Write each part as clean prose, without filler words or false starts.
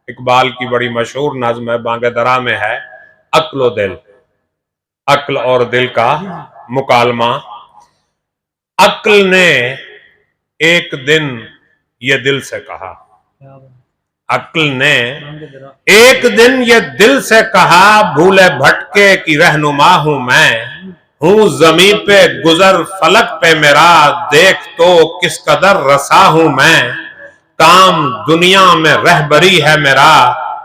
اقبال کی بڑی مشہور نظم ہے، بانگ درا میں ہے، عقل و دل، عقل اور دل کا مکالمہ۔ عقل نے ایک دن یہ دل سے کہا، عقل نے ایک دن یہ دل سے کہا، بھولے بھٹکے کی رہنما ہوں میں، ہوں زمین پہ گزر فلک پہ میرا، دیکھ تو کس قدر رسا ہوں میں، کام دنیا میں رہبری ہے میرا،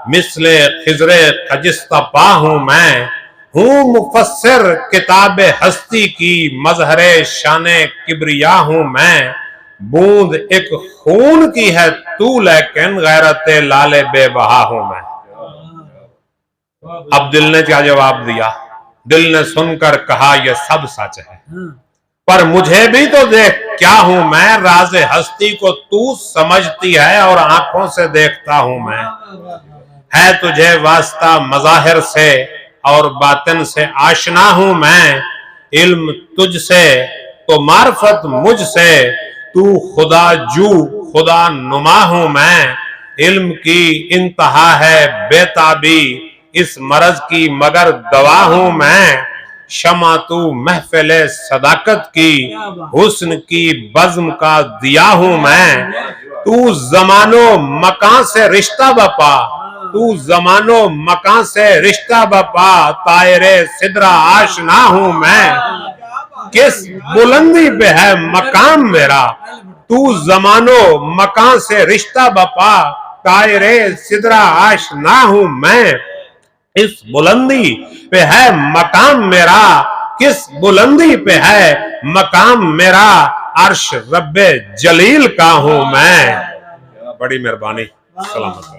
مثل خضر خجستہ پا ہوں میں، ہوں مفسر کتاب ہستی کی، مظہر شان کبریا ہوں میں، بوند ایک خون کی ہے تو لیکن غیرت لال بے بہا ہوں میں۔ اب دل نے کیا جواب دیا؟ دل نے سن کر کہا یہ سب سچ ہے، پر مجھے بھی تو دیکھ کیا ہوں میں، راز ہستی کو تو سمجھتی ہے اور آنکھوں سے دیکھتا ہوں میں، ہے تجھے واسطہ مظاہر سے اور باطن سے آشنا ہوں میں، علم تجھ سے تو معرفت مجھ سے، تو خدا جو خدا نما ہوں میں، علم کی انتہا ہے بے تابی، اس مرض کی مگر دوا ہوں میں، شمع تو محفل صداقت کی، حسن کی بزم کا دیا ہوں میں، تو زمان و مکان سے رشتہ بپا، تو زمان و مکان سے رشتہ بپا، طائر سدرہ آشنا ہوں میں، کس بلندی پہ ہے مقام میرا، تو زمان و مکان سے رشتہ بپا، طائر سدرہ آشنا ہوں میں، اس بلندی پہ ہے مقام میرا، کس بلندی پہ ہے مقام میرا، عرش رب جلیل کا ہوں میں۔ بڑی مہربانی، سلامت رہے۔